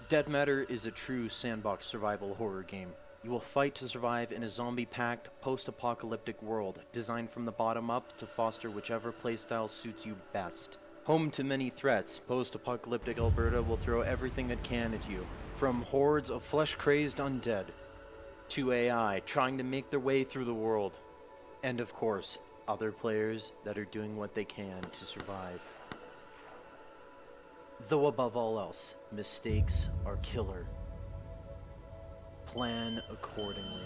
Dead Matter is a true sandbox survival horror game. You will fight to survive in a zombie-packed, post-apocalyptic world, designed from the bottom up to foster whichever playstyle suits you best. Home to many threats, post-apocalyptic Alberta will throw everything it can at you, from hordes of flesh-crazed undead, to AI trying to make their way through the world, and of course, other players that are doing what they can to survive. Though above all else, mistakes are killer. Plan accordingly.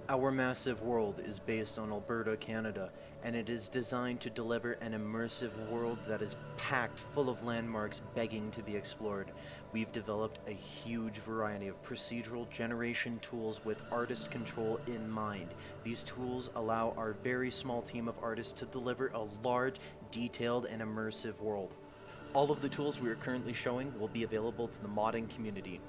Our massive world is based on Alberta, Canada, and it is designed to deliver an immersive world that is packed full of landmarks begging to be explored. We've developed a huge variety of procedural generation tools with artist control in mind. These tools allow our very small team of artists to deliver a large, detailed, and immersive world. All of the tools we are currently showing will be available to the modding community.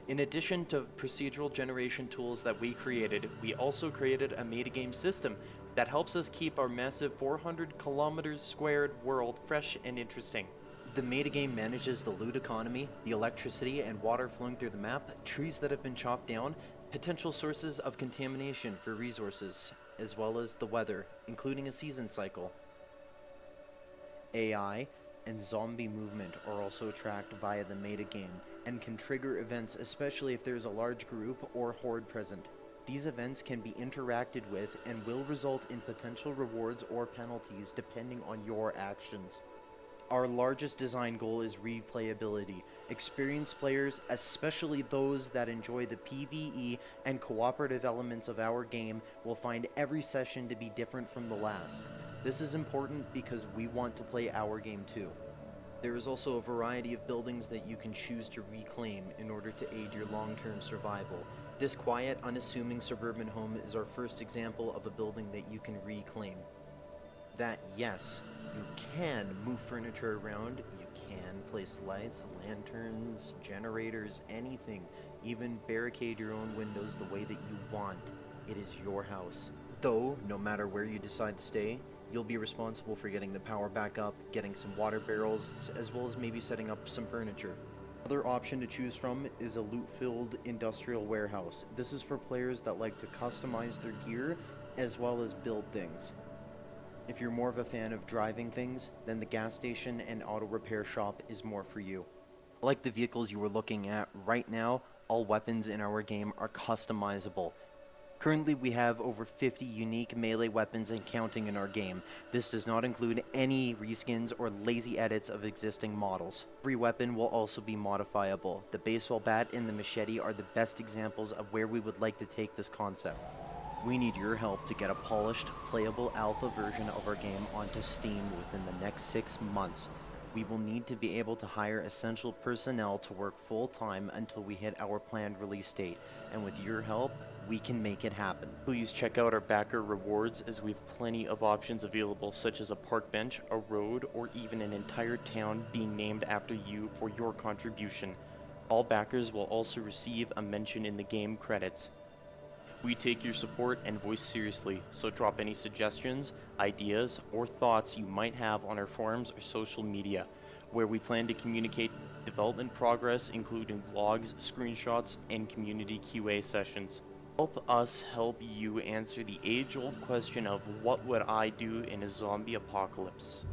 In addition to procedural generation tools that we created, we also created a metagame system that helps us keep our massive 400 kilometers squared world fresh and interesting. The metagame manages the loot economy, the electricity and water flowing through the map, trees that have been chopped down, potential sources of contamination for resources, as well as the weather, including a season cycle. AI and zombie movement are also tracked via the metagame and can trigger events, especially if there is a large group or horde present. These events can be interacted with and will result in potential rewards or penalties depending on your actions. Our largest design goal is replayability. Experienced players, especially those that enjoy the PvE and cooperative elements of our game, will find every session to be different from the last. This is important because we want to play our game too. There is also a variety of buildings that you can choose to reclaim in order to aid your long-term survival. This quiet, unassuming suburban home is our first example of a building that you can reclaim. That, yes, you can move furniture around, you can place lights, lanterns, generators, anything, even barricade your own windows the way that you want. It is your house. Though, no matter where you decide to stay, you'll be responsible for getting the power back up, getting some water barrels, as well as maybe setting up some furniture. Another option to choose from is a loot-filled industrial warehouse. This is for players that like to customize their gear as well as build things. If you're more of a fan of driving things, then the gas station and auto repair shop is more for you. Like the vehicles you were looking at right now, all weapons in our game are customizable. Currently, we have over 50 unique melee weapons and counting in our game. This does not include any reskins or lazy edits of existing models. Every weapon will also be modifiable. The baseball bat and the machete are the best examples of where we would like to take this concept. We need your help to get a polished, playable alpha version of our game onto Steam within the next 6 months. We will need to be able to hire essential personnel to work full-time until we hit our planned release date, and with your help, we can make it happen. Please check out our backer rewards, as we have plenty of options available, such as a park bench, a road, or even an entire town being named after you for your contribution. All backers will also receive a mention in the game credits. We take your support and voice seriously, so drop any suggestions, ideas, or thoughts you might have on our forums or social media, where we plan to communicate development progress, including vlogs, screenshots, and community QA sessions. Help us help you answer the age-old question of what would I do in a zombie apocalypse?